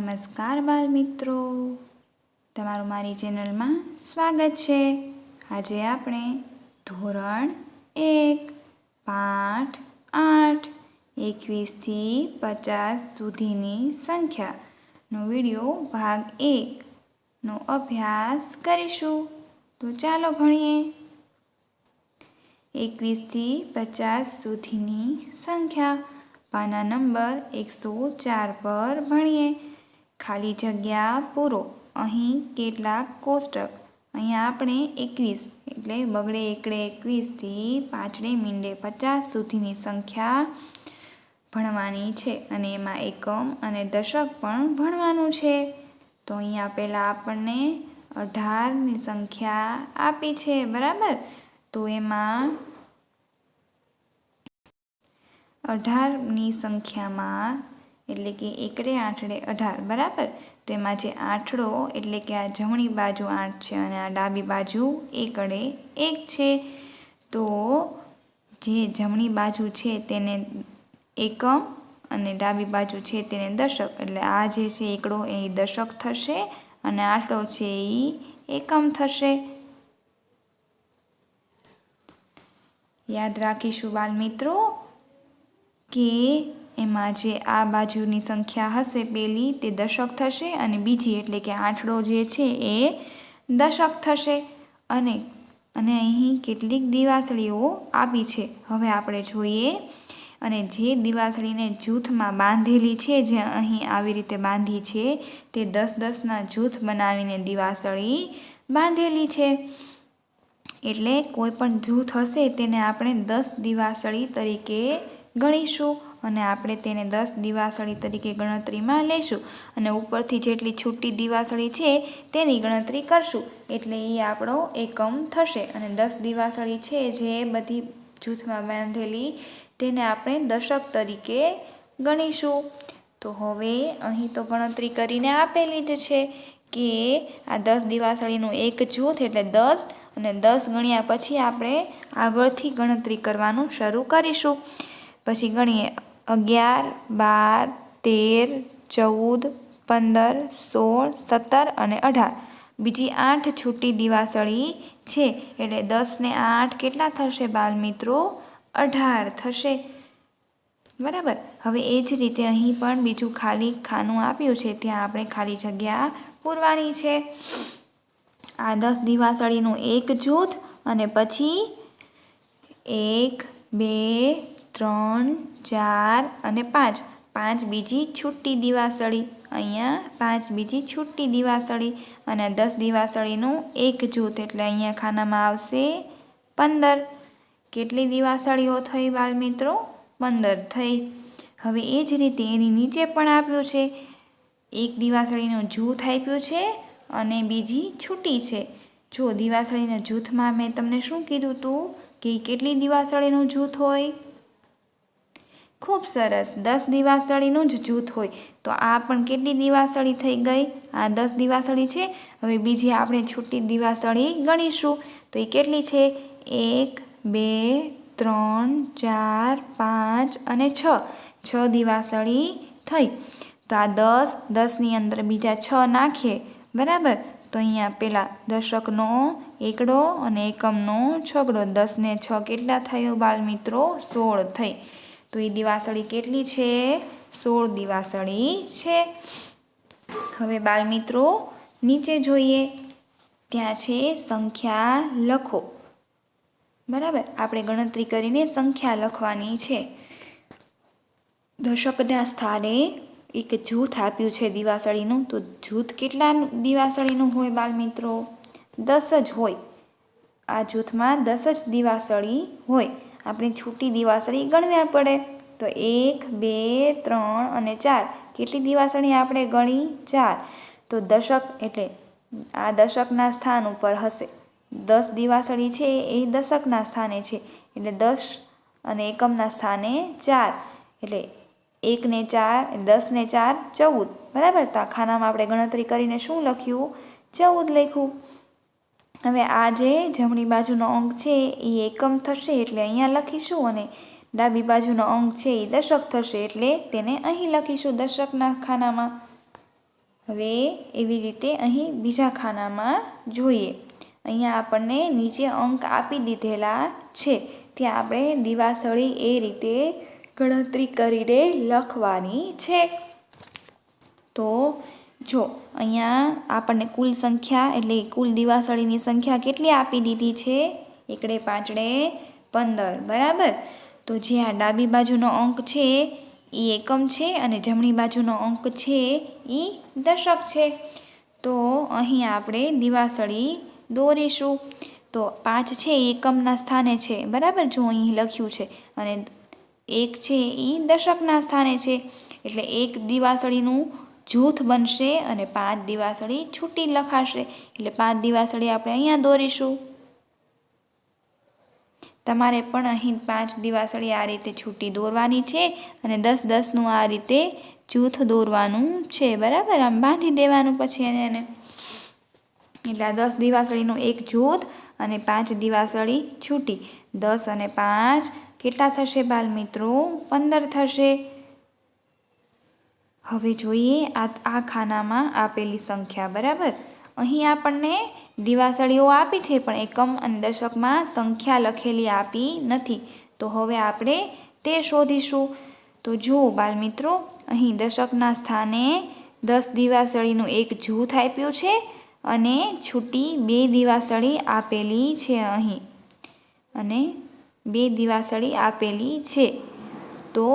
નમસ્કાર બાળ મિત્રો, તમારું મારી ચેનલમાં સ્વાગત છે। આજે આપણે ધોરણ 1 પાઠ 8 21થી 50 સુધીની સંખ્યાનો વિડીયો ભાગ 1નો અભ્યાસ કરીશું। તો ચાલો ભણીએ। 21થી 50 સુધીની સંખ્યા પાના નંબર 104 પર ભણીએ। ખાલી જગ્યા પૂરો। અહીં કેટલાક કોષ્ટક। અહીંયા આપણે 21 એટલે બગડે એકડે 21થી પાછડે મીંડે 50 સુધીની સંખ્યા ભણવાની છે અને એમાં એકમ અને દશક પણ ભણવાનું છે। તો અહીંયા પહેલાં આપણને 18ની સંખ્યા આપી છે, બરાબર। તો એમાં 18ની સંખ્યામાં એટલે કે એકડે આઠડે 18, બરાબર। તો એમાં જે આઠડો એટલે કે આ જમણી બાજુ 8 છે અને આ ડાબી બાજુ એકડે 1 છે। તો જે જમણી બાજુ છે તેને એકમ અને ડાબી બાજુ છે તેને દશક, એટલે આ જે છે એકડો એ દશક થશે અને આઠડો છે એ એકમ થશે। યાદ રાખીશું બાળ મિત્રો કે એમાં જે આ બાજુની સંખ્યા હશે પહેલી તે દશક થશે અને બીજી એટલે કે આઠડો જે છે એ દશક થશે। અને અહીં કેટલીક દિવાસળીઓ આપી છે, હવે આપણે જોઈએ। અને જે દિવાસળીને જૂથમાં બાંધેલી છે, જે અહીં આવી રીતે બાંધી છે, તે 10-10ના જૂથ બનાવીને દિવાસળી બાંધેલી છે। એટલે કોઈ પણ જૂથ હશે તેને આપણે 10 દિવાસળી તરીકે ગણીશું અને આપણે તેને 10 દિવાસળી તરીકે ગણતરીમાં લઈશું અને ઉપરથી જેટલી છૂટી દિવાસળી છે તેની ગણતરી કરશું, એટલે એ આપણો એકમ થશે। અને 10 દિવાસળી છે જે બધી જૂથમાં બાંધેલી તેને આપણે દશક તરીકે ગણીશું। તો હવે અહીં તો ગણતરી કરીને આપેલી જ છે કે આ 10 દિવાસળીનું એક જૂથ એટલે 10 અને 10 ગણ્યા પછી આપણે આગળથી ગણતરી કરવાનું શરૂ કરીશું। પછી ગણીએ 11, 12, 13, 14, 15, 16, 17 અને 18। બીજી 8 છૂટી દિવાસળી છે એટલે 10 ને 8 કેટલા થશે બાળ મિત્રો? 18 થશે, બરાબર। હવે એ જ રીતે અહીં પણ બીજું ખાલી ખાનું આપ્યું છે, ત્યાં આપણે ખાલી જગ્યા પૂરવાની છે। આ 10 દિવાસળીનું એક જૂથ અને પછી 1, 2, 3, 4 અને 5 5 બીજી છૂટી દિવાસળી, અહીંયા 5 બીજી છૂટી દિવાસળી અને 10 દિવાસળીનું એક જૂથ એટલે અહીંયા ખાનામાં આવશે 15। કેટલી દિવાસળીઓ થઈ બાળ મિત્રો? 15 થઈ। હવે એ જ રીતે એની નીચે પણ આપ્યું છે, એક દિવાસળીનું જૂથ આપ્યું છે અને બીજી છૂટી છે। જો દિવાસળીના જૂથમાં મેં તમને શું કીધું હતું કે કેટલી દિવાસળીનું જૂથ હોય? ખૂબ સરસ, 10 દિવાસળીનું જ જૂથ હોય। તો આ પણ કેટલી દિવાસળી થઈ ગઈ? આ 10 દિવાસળી છે। હવે બીજી આપણે છૂટી દિવાસળી ગણીશું, તો એ કેટલી છે? 1, 2, 3, 4, 5 અને 6 6 દિવાસળી થઈ। તો આ 10 10ની અંદર બીજા 6 નાખીએ, બરાબર। તો અહીંયા પેલા દશકનો એકડો અને એકમનો છગડો, 10 ને 6 કેટલા થયો બાળ મિત્રો? 16 થઈ। તો એ દિવાસળી કેટલી છે? 16 દિવાસળી છે। હવે બાળ મિત્રો નીચે જોઈએ, ત્યાં છે સંખ્યા લખો, બરાબર। આપણે ગણતરી કરીને સંખ્યા લખવાની છે। દશકના સ્થાને એક જૂથ આપ્યું છે દિવાસળીનું, તો જૂથ કેટલા દિવાસળીનું હોય બાળ મિત્રો? 10 જ હોય। આ જૂથમાં 10 જ દિવાસળી હોય। આપણે છૂટી દિવાસળી ગણવા પડે, તો 1, 2, 3 અને 4 કેટલી દિવાસળી આપણે ગણી? 4। તો દશક એટલે આ દશકના સ્થાન ઉપર હશે, 10 દિવાસળી છે એ દશકના સ્થાને છે એટલે 10 અને એકમના સ્થાને 4 એટલે 1 ને 4 10 ને 4 14, બરાબર। તો આ ખાનામાં આપણે ગણતરી કરીને શું લખ્યું? 14 લખ્યું। હવે આ જે જમણી બાજુનો અંક છે એ એકમ થશે એટલે અહીંયા લખીશું અને ડાબી બાજુનો અંક છે એ દશક થશે એટલે તેને અહીં લખીશું દશકના ખાનામાં। હવે એવી રીતે અહીં બીજા ખાનામાં જોઈએ. અહીંયા આપણને નીચે અંક આપી દીધેલા છે, ત્યાં આપણે દિવાસળી એ રીતે ગણતરી કરીને લખવાની છે. તો જો અહીંયા આપણને કુલ સંખ્યા એટલે કુલ દિવાસળીની સંખ્યા કેટલી આપી દીધી છે? એકડે પાંચડે 15, બરાબર. તો જે આ ડાબી બાજુનો અંક છે એ એકમ છે અને જમણી બાજુનો અંક છે એ દશક છે. તો અહીં આપણે દિવાસળી દોરીશું. તો 5 છે એ એકમના સ્થાને છે, બરાબર, જો અહીં લખ્યું છે, અને 1 છે એ દશકના સ્થાને છે. એટલે એક દિવાસળીનું જૂથ બનશે અને 5 દિવાસળી છૂટી લખાશે. એટલે 5 દિવાસળી આપણે અહીંયા દોરીશું. તમારે પણ અહીં 5 દિવાસળી આ રીતે છૂટી દોરવાની છે અને 10 10નું આ રીતે જૂથ દોરવાનું છે, બરાબર. આમ બાંધી દેવાનું પછી એને એટલે આ 10 દિવાસળીનું એક જૂથ અને 5 દિવાસળી છૂટી. 10 અને 5 કેટલા થશે બાલ મિત્રો? 15 થશે. હવે જોઈએ આ ખાનામાં આપેલી સંખ્યા, બરાબર. અહીં આપણને દિવાસળીઓ આપી છે પણ એકમ અને દશકમાં સંખ્યા લખેલી આપી નથી. તો હવે આપણે તે શોધીશું. તો જુઓ બાલ મિત્રો, અહીં દશકના સ્થાને 10 દિવાસળીનું એક જૂથ આપ્યું છે અને છૂટી 2 દિવાસળી આપેલી છે અહીં, અને 2 દિવાસળી આપેલી છે. તો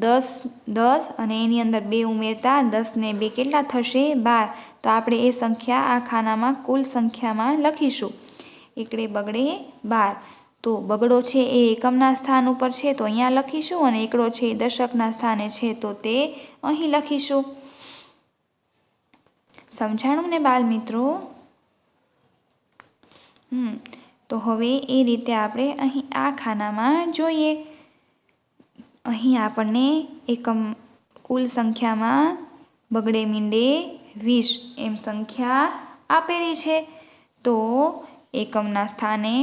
10 અને એની અંદર 2 ઉમેરતા 10 ને 2 કેટલા થશે? 12. તો આપણે એ સંખ્યા આ ખાનામાં કુલ સંખ્યામાં લખીશું. એકડે બગડે 12. તો બગડો છે એ એકમના સ્થાન ઉપર છે તો અહીંયા લખીશું, અને એકડો છે એ દશકના સ્થાને છે તો તે અહીં લખીશું. સમજાણું ને બાલ મિત્રો? તો હવે એ રીતે આપણે અહીં આ ખાનામાં જોઈએ. અહીં આપણને એકમ કુલ સંખ્યામાં બગડે મીંડે 20 એમ સંખ્યા આપેલી છે. તો એકમના સ્થાને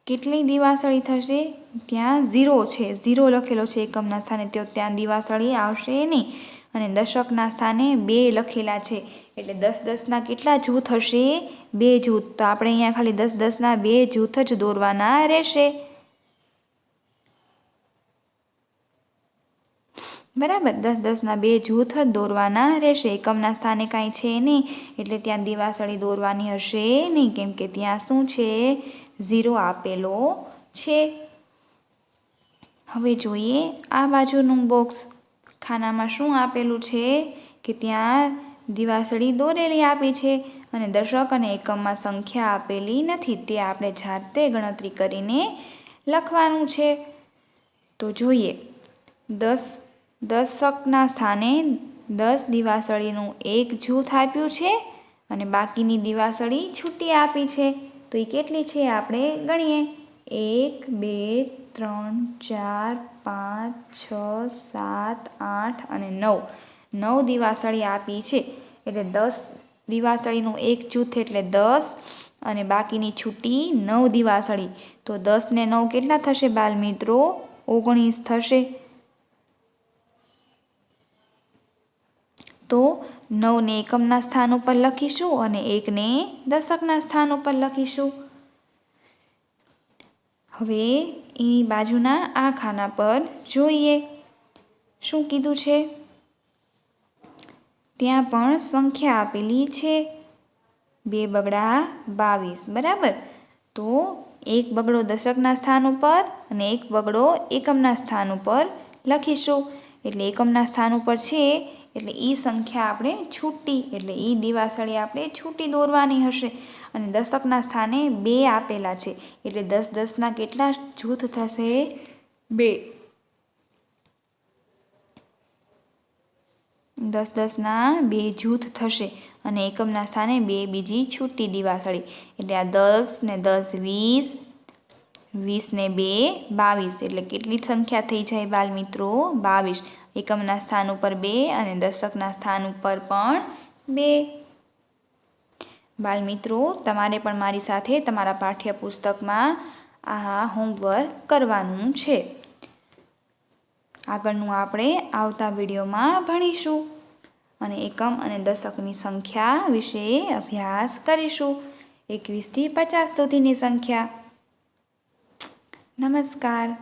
કેટલી દિવાસળી થશે? ત્યાં 0 છે, 0 લખેલો છે એકમના સ્થાને, તો ત્યાં દિવાસળી આવશે નહીં. અને દશકના સ્થાને 2 લખેલા છે એટલે 10 10ના કેટલા જૂથ હશે? 2 જૂથ. તો આપણે અહીંયા ખાલી 10 10ના 2 જૂથ જ દોરવાના રહેશે, બરાબર. 10 10ના 2 જૂથ જ દોરવાના રહેશે. એકમના સ્થાને કાંઈ છે નહીં એટલે ત્યાં દિવાસળી દોરવાની હશે નહીં, કેમ કે ત્યાં શું છે? 0 આપેલો છે. હવે જોઈએ આ બાજુનું બોક્સ ખાનામાં શું આપેલું છે કે ત્યાં દિવાસળી દોરેલી આપી છે અને દશક અને એકમમાં સંખ્યા આપેલી નથી. તે આપણે જાતે ગણતરી કરીને લખવાનું છે. તો જોઈએ, દશકના સ્થાને 10 દિવાસળીનું એક જૂથ આપ્યું છે અને બાકીની દિવાસળી છૂટી આપી છે. તો એ કેટલી છે આપણે ગણીએ. 1 2 3 4 5 6 7 8 અને 9 દિવાસળી આપી છે. એટલે 10 દિવાસળીનું એક જૂથ એટલે 10 અને બાકીની છૂટી 9 દિવાસળી. તો 10 ને 9 કેટલા થશે બાલ મિત્રો? 19 થશે. તો 9 ને એકમના સ્થાન ઉપર લખીશું અને 1 ને દશકના સ્થાન ઉપર લખીશું. હવે એની બાજુના આ ખાના પર જોઈએ શું કીધું છે. ત્યાં પણ સંખ્યા આપેલી છે, 2 બગડા 22, બરાબર. તો 1 બગડો દશકના સ્થાન ઉપર અને 1 બગડો એકમના સ્થાન ઉપર લખીશું. એટલે એકમના સ્થાન ઉપર છે એટલે એ સંખ્યા આપણે છૂટી એટલે એ દિવાસળી આપણે છૂટી દોરવાની હશે. અને દશકના સ્થાને 2 આપેલા છે એટલે 10 10ના કેટલા જૂથ થશે? 2. 10 10ના 2 જૂથ થશે અને એકમના સ્થાને 2 બીજી છૂટી દિવાસળી. એટલે આ 10 ને 10 20, 20 ને 2 22. એટલે કેટલી સંખ્યા થઈ જાય બાલ મિત્રો? 22. એકમના સ્થાન ઉપર 2 અને દશકના સ્થાન ઉપર પણ 2. બાલ મિત્રો, તમારે પણ મારી સાથે તમારા પાઠ્યપુસ્તકમાં આ હોમવર્ક કરવાનું છે. આગળનું આપણે આવતા વિડીયોમાં ભણીશું. અને એકમ અને દશકની સંખ્યા વિશે અભ્યાસ કરીશું. 21 થી 50 સુધીની સંખ્યા. નમસ્કાર.